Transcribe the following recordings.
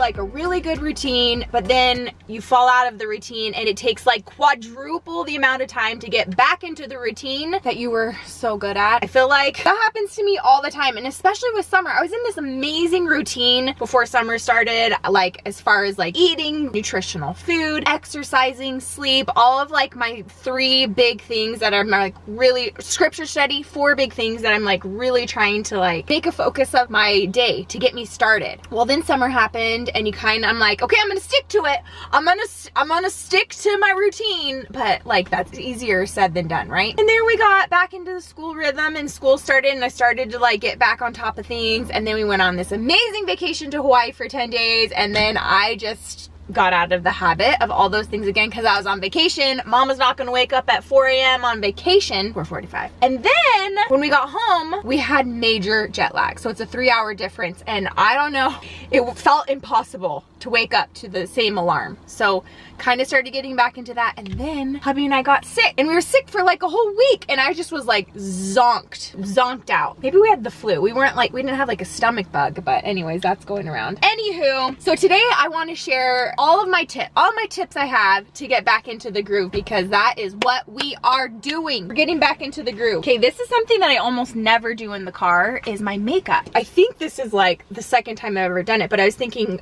like a really good routine, but then you fall out of the routine and it takes like quadruple the amount of time to get back into the routine that you were so good at. I feel like that happens to me all the time, and especially with summer. I was in this amazing routine before summer started, like as far as like eating nutritional food, exercising, sleep, all of like my 3 big things that I'm like really, scripture study, 4 big things that I'm like really trying to like make a focus of my day to get me started. Well, then summer happened and I'm like, okay, I'm gonna stick to it. I'm gonna stick to my routine, but like that's easier said than done, right? And then we got back into the school rhythm and school started and I started to like get back on top of things, and then we went on this amazing vacation to Hawaii for 10 days, and then I just got out of the habit of all those things again because I was on vacation. Mom was not gonna wake up at 4 a.m. on vacation, 4:45. And then when we got home, we had major jet lag. So it's a 3-hour difference, and I don't know, it felt impossible to wake up to the same alarm. So kind of started getting back into that, and then hubby and I got sick, and we were sick for like a whole week, and I just was like zonked out. Maybe we had the flu. We didn't have like a stomach bug, but anyways, that's going around. Anywho, so today I want to share all my tips I have to get back into the groove, because that is what we are doing. We're getting back into the groove. Okay, this is something that I almost never do in the car, is my makeup. I think this is like the second time I've ever done it, but I was thinking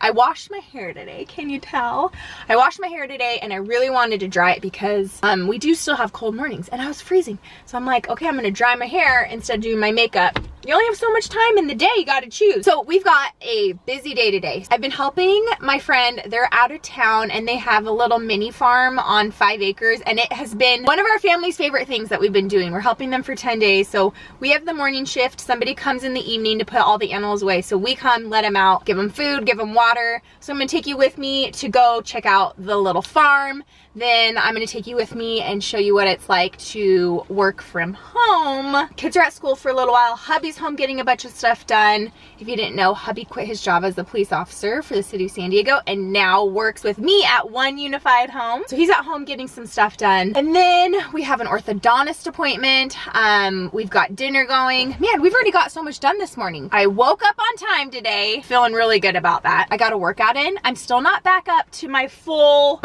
I washed my hair today. Can you tell? I washed my hair today and I really wanted to dry it because we do still have cold mornings and I was freezing. So I'm like, okay, I'm gonna dry my hair instead of doing my makeup. You only have so much time in the day, you gotta choose. So we've got a busy day today. I've been helping my friend, they're out of town and they have a little mini farm on 5 acres, and it has been one of our family's favorite things that we've been doing. We're helping them for 10 days. So we have the morning shift, somebody comes in the evening to put all the animals away. So we come, let them out, give them food, give them water. So I'm gonna take you with me to go check out the little farm. Then I'm gonna take you with me and show you what it's like to work from home. Kids are at school for a little while. Hubby's home getting a bunch of stuff done. If you didn't know, hubby quit his job as a police officer for the city of San Diego and now works with me at One Unified Home. So he's at home getting some stuff done. And then we have an orthodontist appointment. We've got dinner going. Man, we've already got so much done this morning. I woke up on time today, feeling really good about that. I got a workout in. I'm still not back up to my full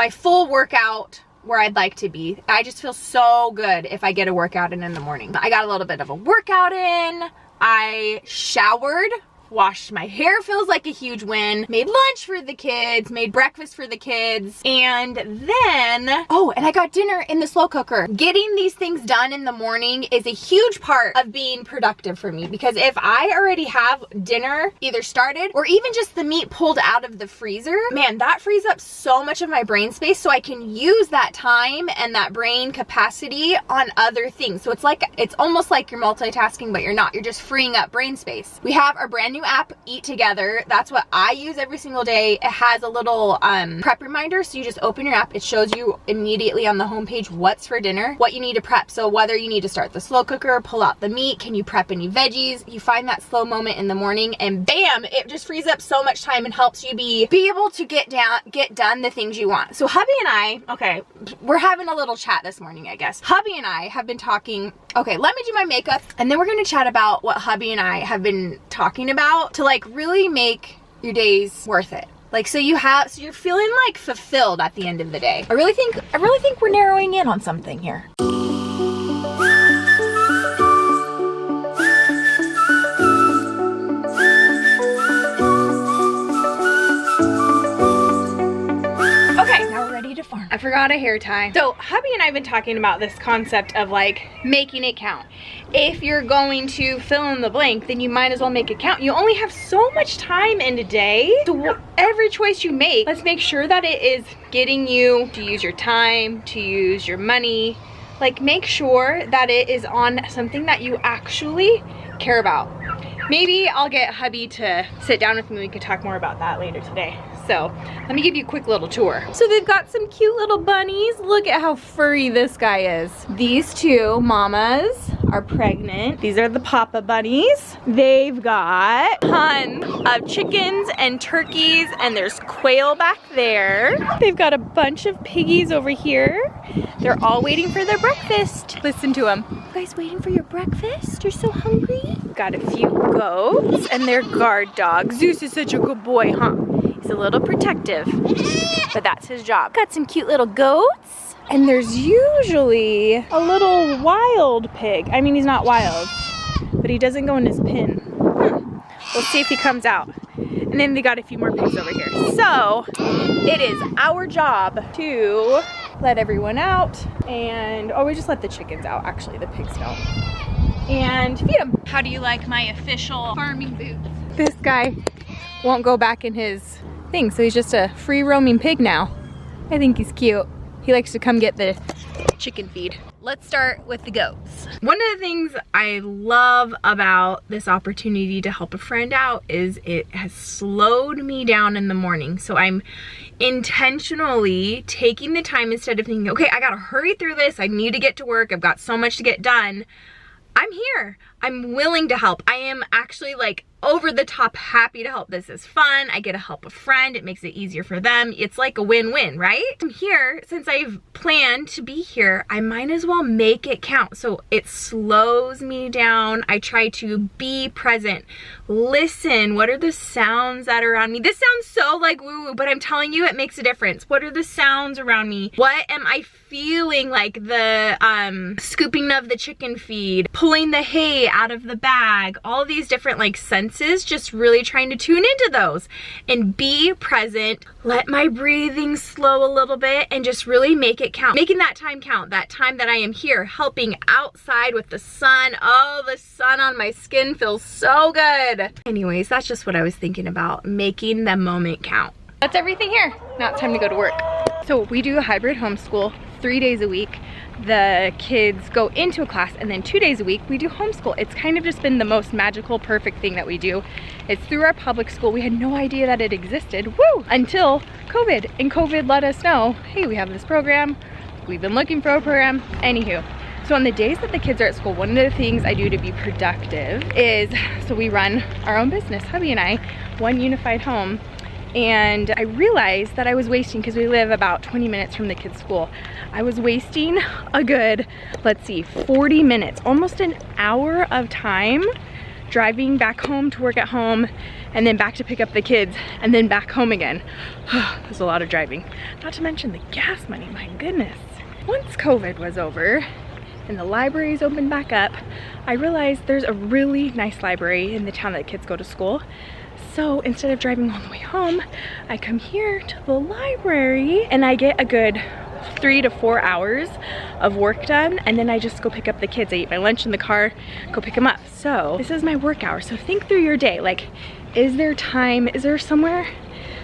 workout where I'd like to be. I just feel so good if I get a workout in the morning. I got a little bit of a workout in. I showered, washed my hair, feels like a huge win, made lunch for the kids, made breakfast for the kids, and then, oh, and I got dinner in the slow cooker. Getting these things done in the morning is a huge part of being productive for me, because if I already have dinner either started or even just the meat pulled out of the freezer, man, that frees up so much of my brain space so I can use that time and that brain capacity on other things. So it's almost like you're multitasking, but you're not. You're just freeing up brain space. We have our brand new app, Eat Together. That's what I use every single day. It has a little prep reminder, so you just open your app, it shows you immediately on the homepage what's for dinner, what you need to prep. So whether you need to start the slow cooker, pull out the meat, can you prep any veggies, you find that slow moment in the morning, and bam, it just frees up so much time and helps you be able to get done the things you want. So hubby and I, okay, we're having a little chat this morning, I guess. Hubby and I have been talking, okay, let me do my makeup, and then we're gonna chat about what hubby and I have been talking about to like really make your days worth it. Like, so you're feeling like fulfilled at the end of the day. I really think we're narrowing in on something here. I forgot a hair tie. So hubby and I have been talking about this concept of like making it count. If you're going to fill in the blank, then you might as well make it count. You only have so much time in a day. So every choice you make, let's make sure that it is getting you to use your time, to use your money. Like, make sure that it is on something that you actually care about. Maybe I'll get hubby to sit down with me. We can talk more about that later today. So let me give you a quick little tour. So they've got some cute little bunnies. Look at how furry this guy is. These two mamas are pregnant. These are the papa bunnies. They've got tons of chickens and turkeys, and there's quail back there. They've got a bunch of piggies over here. They're all waiting for their breakfast. Listen to them. guys waiting for your breakfast? You're so hungry? Got a few goats and their guard dog. Zeus is such a good boy, huh? He's a little protective, but that's his job. Got some cute little goats. And there's usually a little wild pig. I mean, he's not wild, but he doesn't go in his pen. We'll see if he comes out. And then they got a few more pigs over here. So it is our job to let everyone out and, oh, we just let the chickens out. Actually, the pigs don't. And feed them. How do you like my official farming boots? This guy won't go back in his thing, so he's just a free roaming pig now. I think he's cute. He likes to come get the chicken feed. Let's start with the goats. One of the things I love about this opportunity to help a friend out is it has slowed me down in the morning. So I'm intentionally taking the time, instead of thinking, okay, I gotta hurry through this, I need to get to work, I've got so much to get done. I'm here. I'm willing to help. I am actually like over the top happy to help. This is fun. I get to help a friend. It makes it easier for them. It's like a win-win, right? I'm here. Since I've planned to be here, I might as well make it count. So it slows me down. I try to be present. Listen, what are the sounds that are around me? This sounds so like woo-woo, but I'm telling you it makes a difference. What are the sounds around me? What am I feeling? Like the scooping of the chicken feed, pulling the hay out of the bag, all these different like senses, just really trying to tune into those and be present. Let my breathing slow a little bit and just really make it count. Making that time count, that time that I am here helping outside with the sun. Oh, the sun on my skin feels so good. Anyways, that's just what I was thinking about, making the moment count. That's everything here. Now it's time to go to work. So we do a hybrid homeschool 3 days a week. The kids go into a class, and then 2 days a week we do homeschool. It's kind of just been the most magical, perfect thing that we do. It's through our public school. We had no idea that it existed, woo, until COVID. And COVID let us know, hey, we have this program. We've been looking for a program. Anywho, so on the days that the kids are at school, one of the things I do to be productive is, so we run our own business, hubby and I, one unified home. And I realized that I was wasting, because we live about 20 minutes from the kids' school, I was wasting a good, let's see, 40 minutes, almost an hour of time driving back home to work at home, and then back to pick up the kids, and then back home again. There's a lot of driving. Not to mention the gas money, my goodness. Once COVID was over and the libraries opened back up, I realized there's a really nice library in the town that kids go to school. So instead of driving all the way home, I come here to the library and I get a good 3 to 4 hours of work done, and then I just go pick up the kids. I eat my lunch in the car, go pick them up. So this is my work hour. So think through your day. Like, is there time? Is there somewhere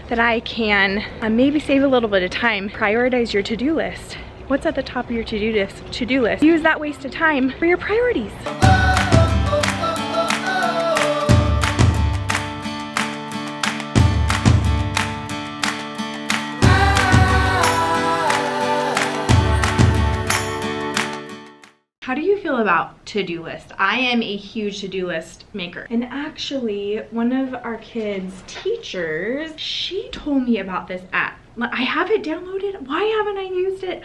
that I can maybe save a little bit of time? Prioritize your to-do list. What's at the top of your to-do list? Use that waste of time for your priorities. How do you feel about to-do list? I am a huge to-do list maker. And actually, one of our kids' teachers, she told me about this app. I have it downloaded. Why haven't I used it?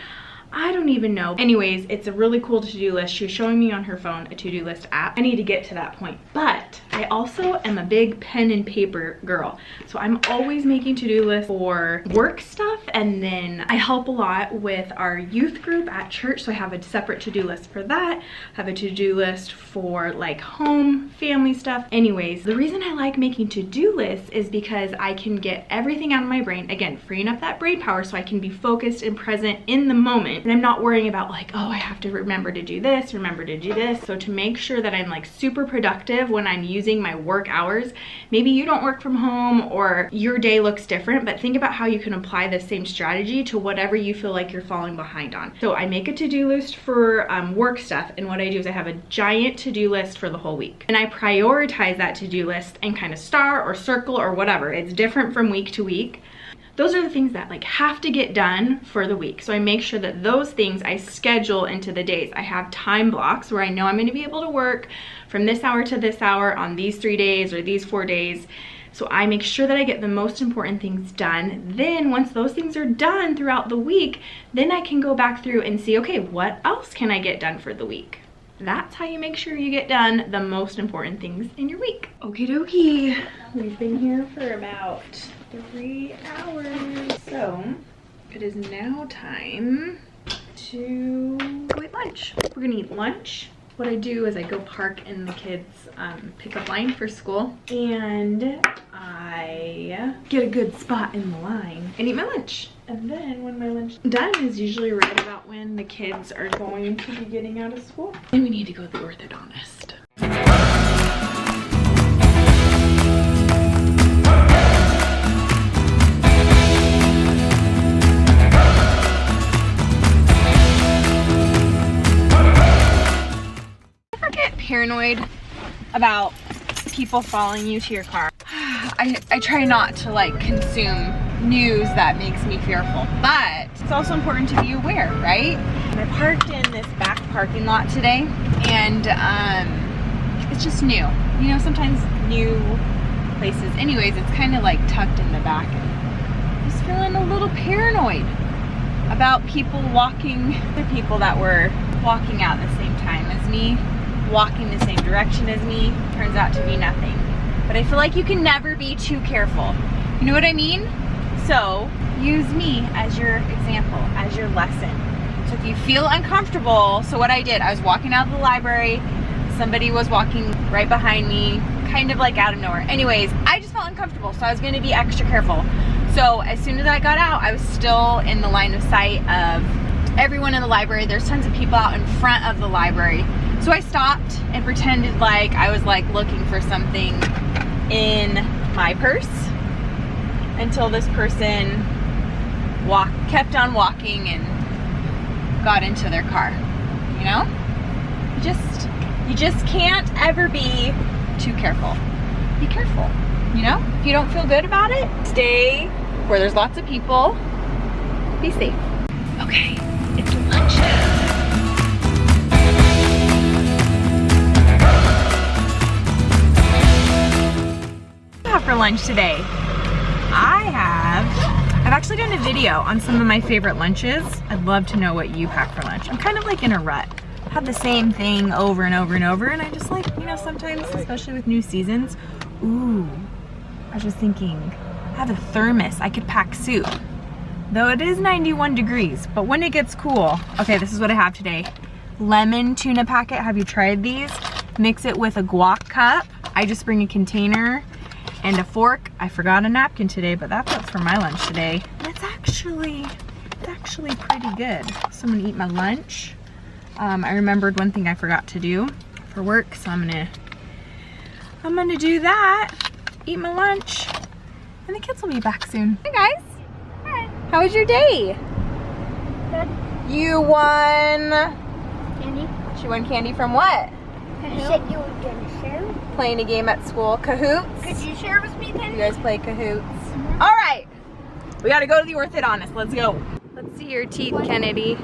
I don't even know. Anyways, it's a really cool to-do list. She was showing me on her phone a to-do list app. I need to get to that point. But I also am a big pen and paper girl. So I'm always making to-do lists for work stuff, and then I help a lot with our youth group at church. So I have a separate to-do list for that. I have a to-do list for like home, family stuff. Anyways, the reason I like making to-do lists is because I can get everything out of my brain. Again, freeing up that brain power so I can be focused and present in the moment. And I'm not worrying about like, oh, I have to remember to do this, remember to do this. So to make sure that I'm like super productive when I'm using my work hours, maybe you don't work from home or your day looks different, but think about how you can apply the same strategy to whatever you feel like you're falling behind on. So I make a to-do list for work stuff, and what I do is I have a giant to-do list for the whole week. And I prioritize that to-do list and kind of star or circle or whatever. It's different from week to week. Those are the things that like have to get done for the week. So I make sure that those things I schedule into the days. I have time blocks where I know I'm going to be able to work from this hour to this hour on these 3 days or these 4 days. So I make sure that I get the most important things done. Then once those things are done throughout the week, then I can go back through and see, okay, what else can I get done for the week? that's how you make sure you get done the most important things in your week. Okie dokie. We've been here for about 3 hours. So it is now time to go eat lunch. We're gonna eat lunch. What I do is I go park in the kids' pickup line for school, and I get a good spot in the line and eat my lunch. And then when my lunch is done is usually right about when the kids are going to be getting out of school. And we need to go to the orthodontist. Paranoid about people following you to your car. I try not to like consume news that makes me fearful, but it's also important to be aware, right? I parked in this back parking lot today, and it's just new. You know, sometimes new places, anyways, it's kind of like tucked in the back. I'm just feeling a little paranoid about people walking, the people that were walking out at the same time as me, walking the same direction as me. Turns out to be nothing. But I feel like you can never be too careful. You know what I mean? So use me as your example, as your lesson. So if you feel uncomfortable, so what I did, I was walking out of the library, somebody was walking right behind me, kind of like out of nowhere. Anyways, I just felt uncomfortable, so I was gonna be extra careful. So as soon as I got out, I was still in the line of sight of everyone in the library. There's tons of people out in front of the library. So I stopped and pretended like I was like looking for something in my purse until this person kept on walking and got into their car. You know? You just can't ever be too careful. Be careful, you know? If you don't feel good about it, stay where there's lots of people. Be safe. Okay, it's lunchtime. For lunch today, I've actually done a video on some of my favorite lunches. I'd love to know what you pack for lunch. I'm kind of like in a rut. I have the same thing over and over and over, and I just like, you know, sometimes, especially with new seasons. Ooh, I was just thinking, I have a thermos. I could pack soup, though it is 91 degrees, but when it gets cool. Okay, this is what I have today. Lemon tuna packet. Have you tried these? Mix it with a guac cup. I just bring a container and a fork. I forgot a napkin today, but that's what's for my lunch today. And it's actually pretty good. So I'm gonna eat my lunch. I remembered one thing I forgot to do for work, so I'm gonna do that, eat my lunch, and the kids will be back soon. Hey guys. Hi. How was your day? Good. You won Candy. She won candy from what? You said you were gonna share. Playing a game at school. Cahoots? Could you share with me then? You guys play Cahoots? All right, we gotta go to the orthodontist. Let's go. Let's see your teeth, Kennedy.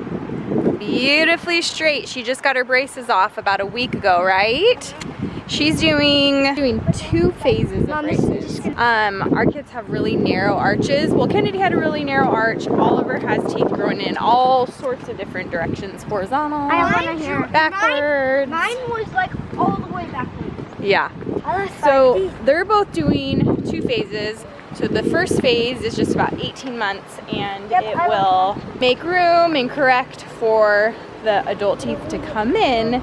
Beautifully straight. She just got her braces off about a week ago, right? She's doing 2 phases of braces. Our kids have really narrow arches. Well, Kennedy had a really narrow arch. Oliver has teeth growing in all sorts of different directions. Horizontal, I have one here. backwards. Mine was like all the way backwards. Yeah. So they're both doing 2 phases. So the first phase is just about 18 months, and it will make room and correct for the adult teeth to come in.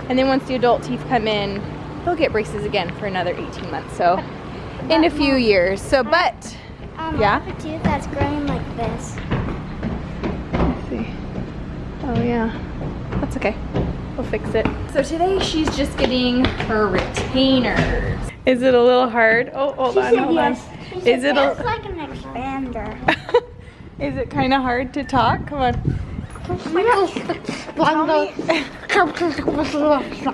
And then once the adult teeth come in, they'll get braces again for another 18 months. So in a few years. So, but yeah. I have a tooth that's growing like this. Let's see. Oh yeah, that's okay. We'll fix it. So today she's just getting her retainers. Is it a little hard? Oh, hold on. Yes. Is it it's like an expander? Is it kind of hard to talk? Come on.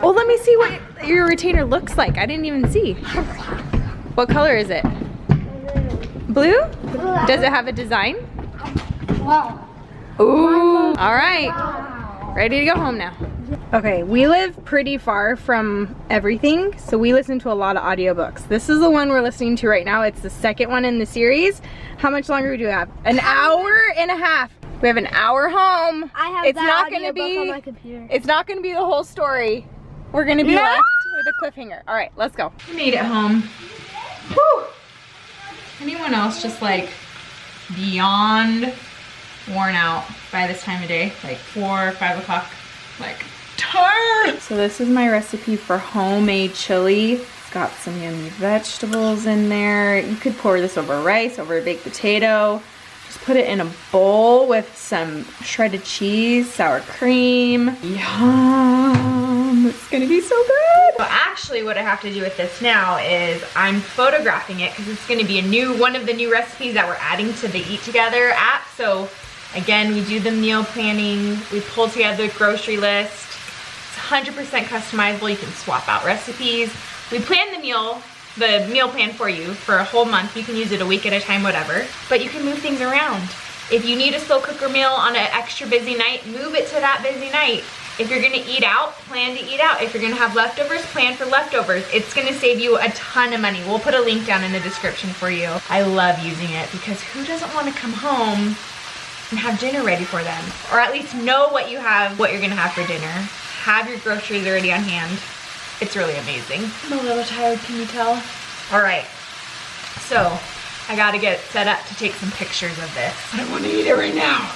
Well, let me see what your retainer looks like. I didn't even see. What color is it? Blue? Does it have a design? Wow. Ooh. All right. Ready to go home now. Okay, we live pretty far from everything, so we listen to a lot of audiobooks. This is the one we're listening to right now. It's the second one in the series. How much longer do we have? An hour and a half. We have an hour home. I have It's that not gonna audiobook be on my computer. It's not gonna be the whole story. We're gonna be left with a cliffhanger. All right, let's go. We made it home. Whew. Anyone else just like beyond worn out by this time of day? Like 4 or 5 o'clock, like tired. So this is my recipe for homemade chili. It's got some yummy vegetables in there. You could pour this over rice, over a baked potato. Just put it in a bowl with some shredded cheese, sour cream. Yum, it's gonna be so good. So actually what I have to do with this now is I'm photographing it because it's gonna be one of the new recipes that we're adding to the Eat Together app. So again, we do the meal planning, we pull together the grocery list. It's 100% customizable, you can swap out recipes. We plan the meal plan for you for a whole month. You can use it a week at a time, whatever. But you can move things around. If you need a slow cooker meal on an extra busy night, move it to that busy night. If you're gonna eat out, plan to eat out. If you're gonna have leftovers, plan for leftovers. It's gonna save you a ton of money. We'll put a link down in the description for you. I love using it because who doesn't wanna come home and have dinner ready for them? Or at least know what you're gonna have for dinner. Have your groceries already on hand. It's really amazing. I'm a little tired, can you tell? All right, so I gotta get set up to take some pictures of this. But I wanna eat it right now.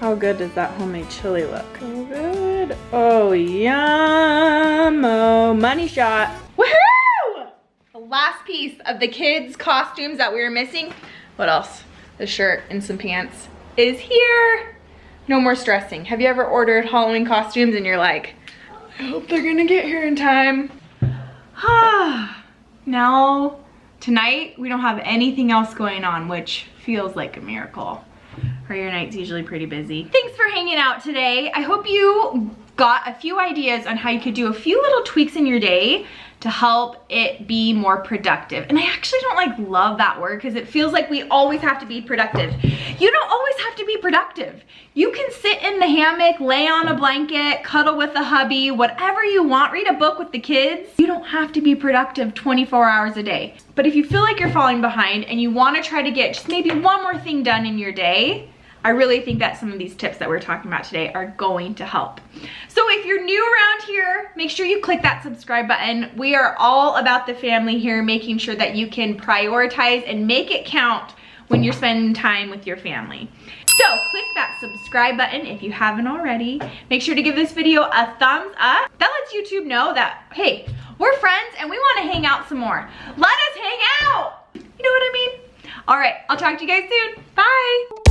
How good does that homemade chili look? So good. Oh, yum. Oh, money shot. Woohoo! The last piece of the kids' costumes that we were missing. What else? The shirt and some pants is here. No more stressing. Have you ever ordered Halloween costumes and you're like, I hope they're gonna get here in time? Now, tonight, we don't have anything else going on, which feels like a miracle. Or your night's usually pretty busy. Thanks for hanging out today. I hope you got a few ideas on how you could do a few little tweaks in your day to help it be more productive. And I actually don't love that word because it feels like we always have to be productive. You don't always have to be productive. You can sit in the hammock, lay on a blanket, cuddle with a hubby, whatever you want, read a book with the kids. You don't have to be productive 24 hours a day. But if you feel like you're falling behind and you want to try to get just maybe one more thing done in your day, I really think that some of these tips that we're talking about today are going to help. So if you're new around here, make sure you click that subscribe button. We are all about the family here, making sure that you can prioritize and make it count when you're spending time with your family. So click that subscribe button if you haven't already. Make sure to give this video a thumbs up. That lets YouTube know that, hey, we're friends and we want to hang out some more. Let us hang out. You know what I mean? All right, I'll talk to you guys soon. Bye.